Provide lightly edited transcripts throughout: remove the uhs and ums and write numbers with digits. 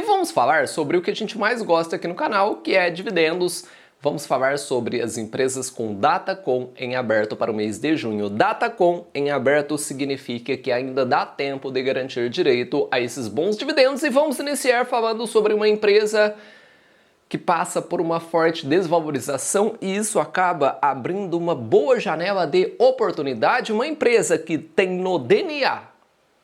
E vamos falar sobre o que a gente mais gosta aqui no canal, que é dividendos. Vamos falar sobre as empresas com Datacom em aberto para o mês de junho. Datacom em aberto significa que ainda dá tempo de garantir direito a esses bons dividendos. E vamos iniciar falando sobre uma empresa que passa por uma forte desvalorização e isso acaba abrindo uma boa janela de oportunidade. Uma empresa que tem no DNA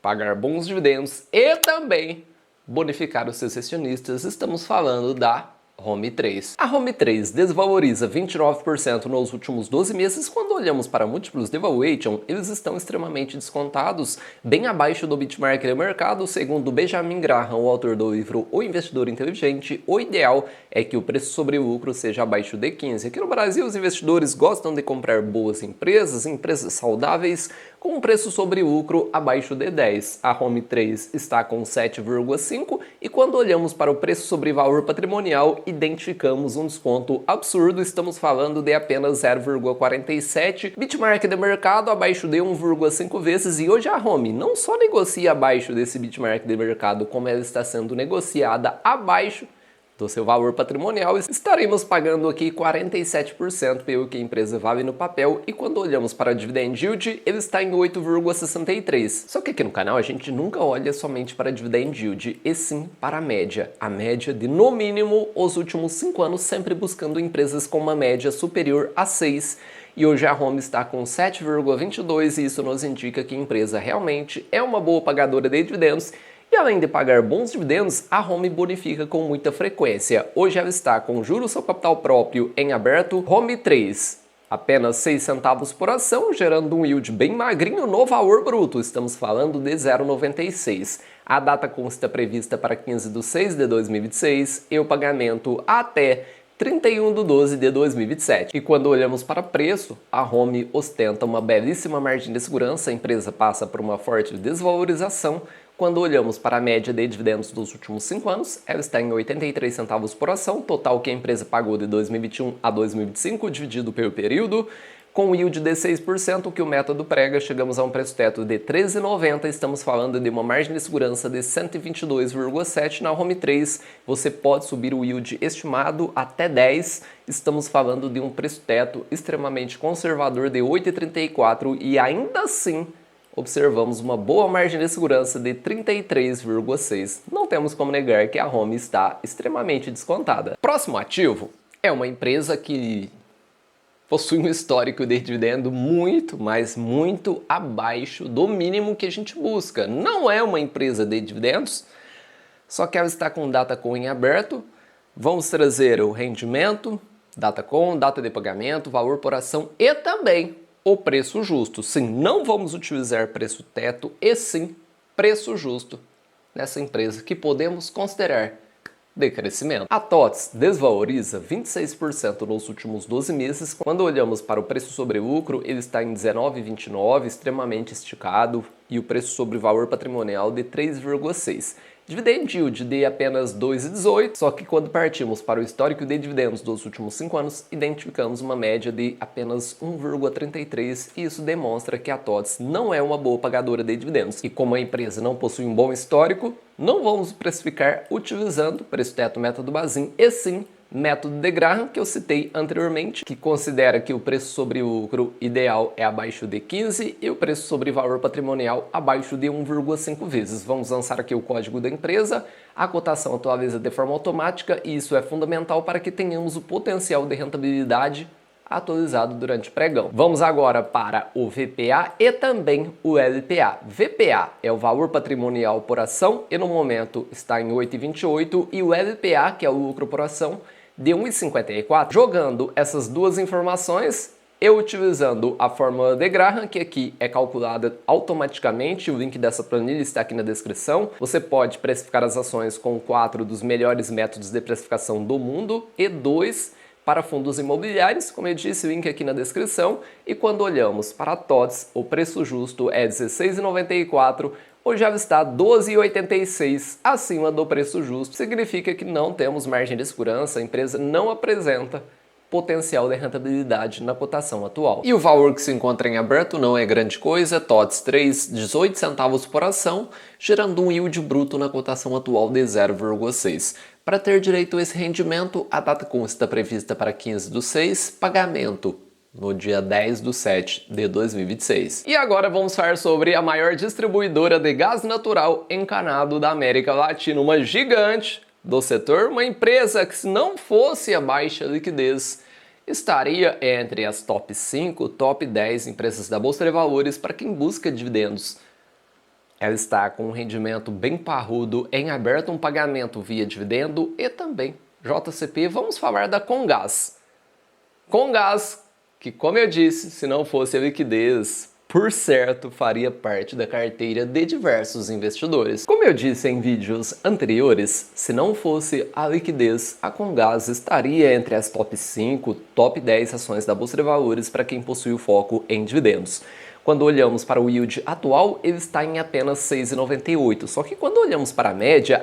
pagar bons dividendos e também bonificar os seus acionistas. Estamos falando da Home 3. A Home 3 desvaloriza 29% nos últimos 12 meses. Quando olhamos para múltiplos de valuation, eles estão extremamente descontados, bem abaixo do benchmark do mercado. Segundo Benjamin Graham, o autor do livro O Investidor Inteligente, o ideal é que o preço sobre lucro seja abaixo de 15. Aqui no Brasil, os investidores gostam de comprar boas empresas, empresas saudáveis, com um preço sobre lucro abaixo de 10. A Home 3 está com 7,5 e quando olhamos para o preço sobre valor patrimonial, identificamos um desconto absurdo. Estamos falando de apenas 0,47, benchmark de mercado abaixo de 1,5 vezes, e hoje a Home não só negocia abaixo desse benchmark de mercado, como ela está sendo negociada abaixo do seu valor patrimonial. Estaremos pagando aqui 47% pelo que a empresa vale no papel, e quando olhamos para a dividend yield, ele está em 8,63. Só que aqui no canal a gente nunca olha somente para a dividend yield, e sim para a média de no mínimo os últimos 5 anos, sempre buscando empresas com uma média superior a 6. E hoje a Home está com 7,22 e isso nos indica que a empresa realmente é uma boa pagadora de dividendos. E além de pagar bons dividendos, a Home bonifica com muita frequência. Hoje ela está com juros sobre capital próprio em aberto, Home 3, apenas 6 centavos por ação, gerando um yield bem magrinho no valor bruto. Estamos falando de 0,96. A data consta prevista para 15/6/2026 e o pagamento até 31/12/2027. E quando olhamos para preço, a Home ostenta uma belíssima margem de segurança. A empresa passa por uma forte desvalorização. Quando olhamos para a média de dividendos dos últimos 5 anos, ela está em 83 centavos por ação, total que a empresa pagou de 2021 a 2025, dividido pelo período, com yield de 6%, que o método prega, chegamos a um preço teto de R$ 13,90, estamos falando de uma margem de segurança de 122,7. Na Home 3, você pode subir o yield estimado até 10, estamos falando de um preço teto extremamente conservador de 8,34 e ainda assim observamos uma boa margem de segurança de 33,6. Não temos como negar que a Home está extremamente descontada. Próximo ativo é uma empresa que possui um histórico de dividendo muito, mas muito abaixo do mínimo que a gente busca. Não é uma empresa de dividendos, só que ela está com Datacom em aberto. Vamos trazer o rendimento, Datacom, data de pagamento, valor por ação e também o preço justo. Sim, não vamos utilizar preço teto e sim preço justo nessa empresa que podemos considerar de crescimento. A TOTS desvaloriza 26% nos últimos 12 meses. Quando olhamos para o preço sobre lucro, ele está em 19,29, extremamente esticado, e o preço sobre valor patrimonial de 3,6. Dividend yield de apenas 2,18, só que quando partimos para o histórico de dividendos dos últimos 5 anos, identificamos uma média de apenas 1,33 e isso demonstra que a TOTS não é uma boa pagadora de dividendos. E como a empresa não possui um bom histórico, não vamos precificar utilizando preço teto método Bazin, e sim método de Graham, que eu citei anteriormente, que considera que o preço sobre lucro ideal é abaixo de 15 e o preço sobre valor patrimonial abaixo de 1,5 vezes. Vamos lançar aqui o código da empresa, a cotação atualiza de forma automática e isso é fundamental para que tenhamos o potencial de rentabilidade atualizado durante o pregão. Vamos agora para o VPA e também o LPA. VPA é o valor patrimonial por ação e no momento está em 8,28 e o LPA, que é o lucro por ação, de 1,54. Jogando essas duas informações, eu utilizando a fórmula de Graham, que aqui é calculada automaticamente, o link dessa planilha está aqui na descrição. Você pode precificar as ações com 4 dos melhores métodos de precificação do mundo e 2 para fundos imobiliários, como eu disse, o link aqui na descrição. E quando olhamos para a TOTS, o preço justo é 16,94, hoje ela está 12,86 acima do preço justo. Significa que não temos margem de segurança, a empresa não apresenta potencial de rentabilidade na cotação atual. E o valor que se encontra em aberto não é grande coisa, TOTS 3, 18 centavos por ação, gerando um yield bruto na cotação atual de 0,6. Para ter direito a esse rendimento, a data está prevista para 15/6, pagamento no dia 10/7 de 2026. E agora vamos falar sobre a maior distribuidora de gás natural encanado da América Latina, uma gigante do setor, uma empresa que, se não fosse a baixa liquidez, estaria entre as top 5, top 10 empresas da Bolsa de Valores para quem busca dividendos. Ela está com um rendimento bem parrudo, em aberto um pagamento via dividendo e também JCP. Vamos falar da Comgás. Comgás, que, como eu disse, se não fosse a liquidez, por certo, faria parte da carteira de diversos investidores. Como eu disse em vídeos anteriores, se não fosse a liquidez, a Comgás estaria entre as top 5, top 10 ações da Bolsa de Valores para quem possui o foco em dividendos. Quando olhamos para o yield atual, ele está em apenas 6,98. Só que quando olhamos para a média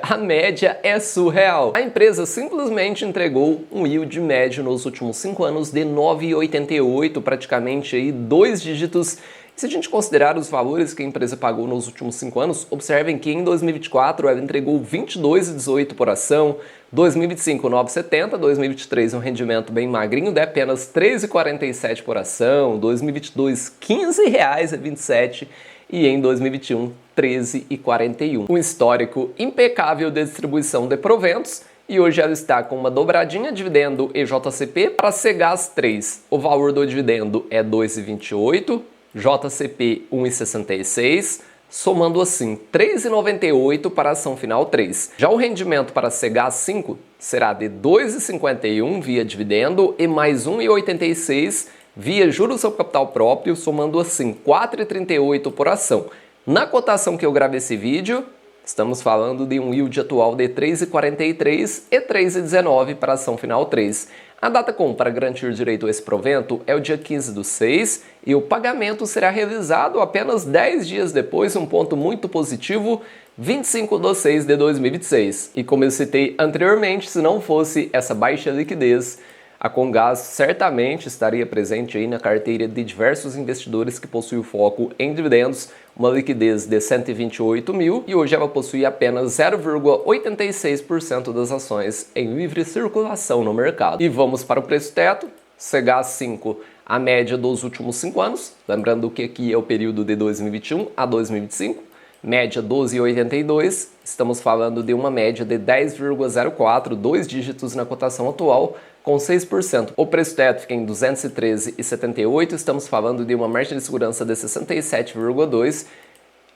é surreal. A empresa simplesmente entregou um yield médio nos últimos 5 anos de 9,88, praticamente aí 2 dígitos. Se a gente considerar os valores que a empresa pagou nos últimos 5 anos, observem que em 2024 ela entregou 22,18 por ação, 2025 9,70, 2023 um rendimento bem magrinho de apenas 13,47 por ação, 2022 R$15,27 e em 2021 13,41. Um histórico impecável de distribuição de proventos. E hoje ela está com uma dobradinha dividendo e JCP para Cegás 3. O valor do dividendo é 2,28, JCP 1,66, somando assim 3,98 para a ação final 3. Já o rendimento para Cegás 5 será de 2,51 via dividendo e mais 1,86 via juros sobre capital próprio, somando assim 4,38 por ação. Na cotação que eu gravei esse vídeo, estamos falando de um yield atual de 3,43 e 3,19 para a ação final 3. A data para garantir direito a esse provento é o dia 15/6 e o pagamento será realizado apenas 10 dias depois, um ponto muito positivo, 25/6 de 2026. E como eu citei anteriormente, se não fosse essa baixa liquidez, a Comgás certamente estaria presente aí na carteira de diversos investidores que possuem o foco em dividendos, uma liquidez de 128 mil, e hoje ela possui apenas 0,86% das ações em livre circulação no mercado. E vamos para o preço teto, Cegás 5, a média dos últimos 5 anos, lembrando que aqui é o período de 2021 a 2025, média 12,82, estamos falando de uma média de 10,04, 2 dígitos na cotação atual, com 6%. O preço teto fica em 213,78, estamos falando de uma margem de segurança de 67,2%.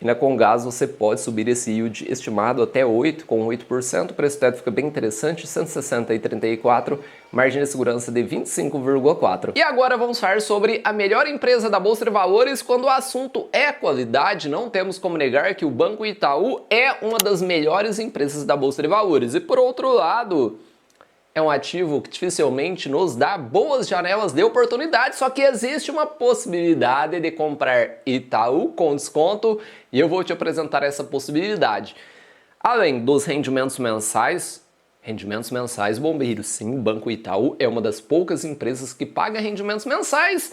E na Comgás você pode subir esse yield estimado até 8, com 8%. O preço teto fica bem interessante, 160,34, margem de segurança de 25,4%. E agora vamos falar sobre a melhor empresa da Bolsa de Valores. Quando o assunto é qualidade, não temos como negar que o Banco Itaú é uma das melhores empresas da Bolsa de Valores. E por outro lado, é um ativo que dificilmente nos dá boas janelas de oportunidade, só que existe uma possibilidade de comprar Itaú com desconto e eu vou te apresentar essa possibilidade. Além dos rendimentos mensais, bombeiros, sim, o Banco Itaú é uma das poucas empresas que paga rendimentos mensais.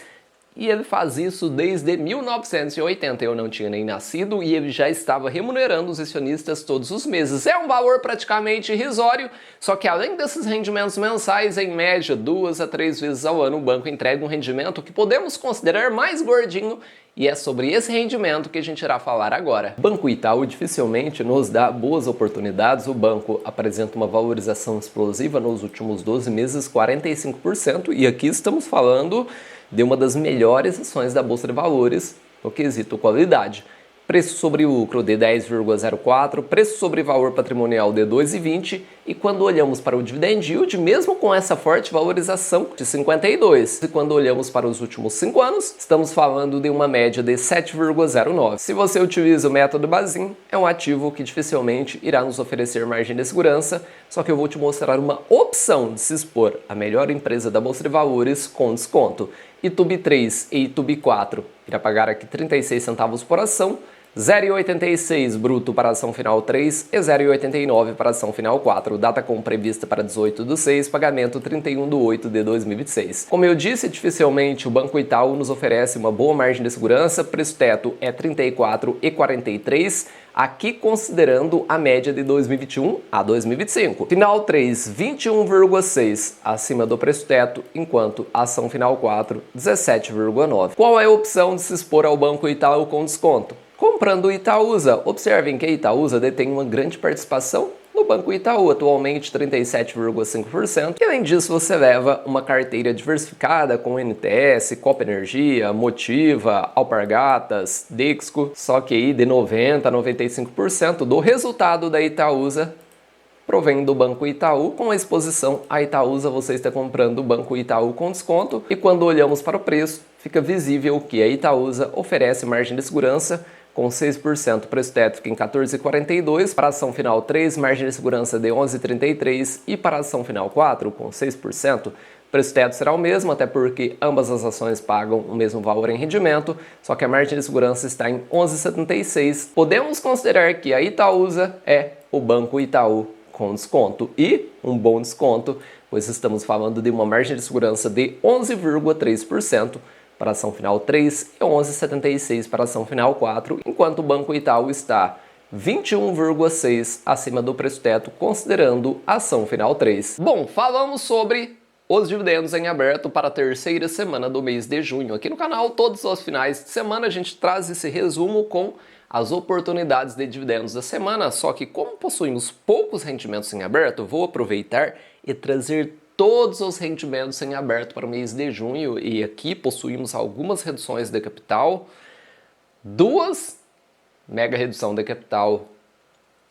E ele faz isso desde 1980, eu não tinha nem nascido e ele já estava remunerando os acionistas todos os meses. É um valor praticamente irrisório, só que além desses rendimentos mensais, em média 2 a 3 vezes ao ano, o banco entrega um rendimento que podemos considerar mais gordinho e é sobre esse rendimento que a gente irá falar agora. O Banco Itaú dificilmente nos dá boas oportunidades, o banco apresenta uma valorização explosiva nos últimos 12 meses, 45%, e aqui estamos falando de uma das melhores ações da Bolsa de Valores no quesito qualidade. Preço sobre lucro de 10,04, preço sobre valor patrimonial de 2,20 e quando olhamos para o dividend yield, mesmo com essa forte valorização de 52, e quando olhamos para os últimos 5 anos, estamos falando de uma média de 7,09. Se você utiliza o método Bazin, é um ativo que dificilmente irá nos oferecer margem de segurança, só que eu vou te mostrar uma opção de se expor à melhor empresa da Bolsa de Valores com desconto. Itub 3 e Itub 4 irá pagar aqui 36 centavos por ação, 0,86 bruto para a ação final 3 e 0,89 para a ação final 4. Data com prevista para 18/6, pagamento 31/8 de 2026. Como eu disse, dificilmente o Banco Itaú nos oferece uma boa margem de segurança. Preço teto é 34,43, aqui considerando a média de 2021 a 2025. Final 3, 21,6 acima do preço teto, enquanto a ação final 4, 17,9. Qual é a opção de se expor ao Banco Itaú com desconto? Comprando o Itaúsa. Observem que a Itaúsa detém uma grande participação no Banco Itaú, atualmente 37,5%. E além disso, você leva uma carteira diversificada com NTS, Copa Energia, Motiva, Alpargatas, Dexco, só que aí de 90% a 95% do resultado da Itaúsa provém do Banco Itaú. Com a exposição à Itaúsa, você está comprando o Banco Itaú com desconto, e quando olhamos para o preço, fica visível que a Itaúsa oferece margem de segurança com 6%, preço teto fica em 14,42, para a ação final 3, margem de segurança de 11,33 e para a ação final 4, com 6%, preço teto será o mesmo, até porque ambas as ações pagam o mesmo valor em rendimento, só que a margem de segurança está em 11,76. Podemos considerar que a Itaúsa é o Banco Itaú com desconto, e um bom desconto, pois estamos falando de uma margem de segurança de 11,3% para a ação final 3 e 11,76 para a ação final 4, enquanto o Banco Itaú está 21,6 acima do preço teto, considerando a ação final 3. Bom, falamos sobre os dividendos em aberto para a terceira semana do mês de junho. Aqui no canal, todos os finais de semana, a gente traz esse resumo com as oportunidades de dividendos da semana, só que como possuímos poucos rendimentos em aberto, vou aproveitar e trazer todos os rendimentos em aberto para o mês de junho, e aqui possuímos algumas reduções de capital, duas mega redução de capital,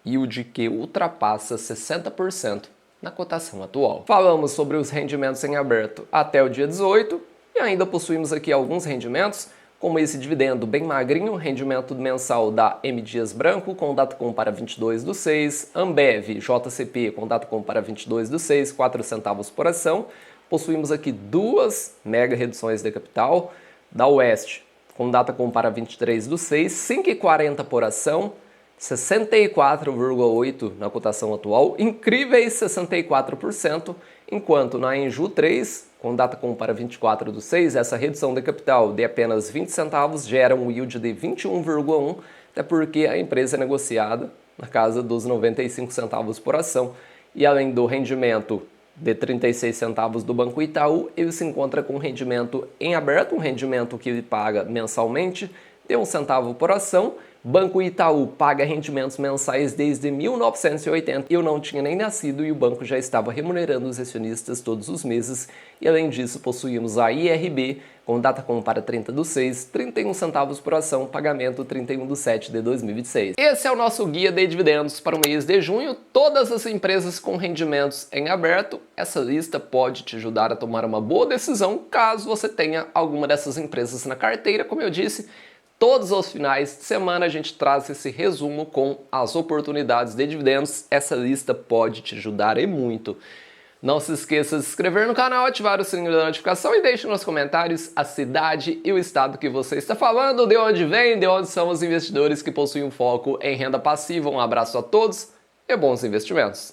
yield que ultrapassa 60% na cotação atual. Falamos sobre os rendimentos em aberto até o dia 18 e ainda possuímos aqui alguns rendimentos, como esse dividendo bem magrinho, rendimento mensal da M. Dias Branco, com data com para 22/6, Ambev JCP com data com para 22/6, 4 centavos por ação. Possuímos aqui duas mega reduções de capital, da Oeste com data com para 23/6, 5,40 por ação, 64,8 na cotação atual, incríveis 64%, enquanto na Enju 3, com data com para 24/6, essa redução de capital de apenas 20 centavos gera um yield de 21,1, até porque a empresa é negociada na casa dos 95 centavos por ação, e além do rendimento de 36 centavos do Banco Itaú, ele se encontra com rendimento em aberto, um rendimento que ele paga mensalmente de 1 centavo por ação. Banco Itaú paga rendimentos mensais desde 1980. Eu não tinha nem nascido e o banco já estava remunerando os acionistas todos os meses. E além disso, possuímos a IRB, com data com para 30/6, 31 centavos por ação, pagamento 31/7 de 2026. Esse é o nosso guia de dividendos para o mês de junho. Todas as empresas com rendimentos em aberto. Essa lista pode te ajudar a tomar uma boa decisão caso você tenha alguma dessas empresas na carteira. Como eu disse, todos os finais de semana a gente traz esse resumo com as oportunidades de dividendos. Essa lista pode te ajudar e muito. Não se esqueça de se inscrever no canal, ativar o sininho da notificação e deixe nos comentários a cidade e o estado que você está falando, de onde vem, de onde são os investidores que possuem um foco em renda passiva. Um abraço a todos e bons investimentos!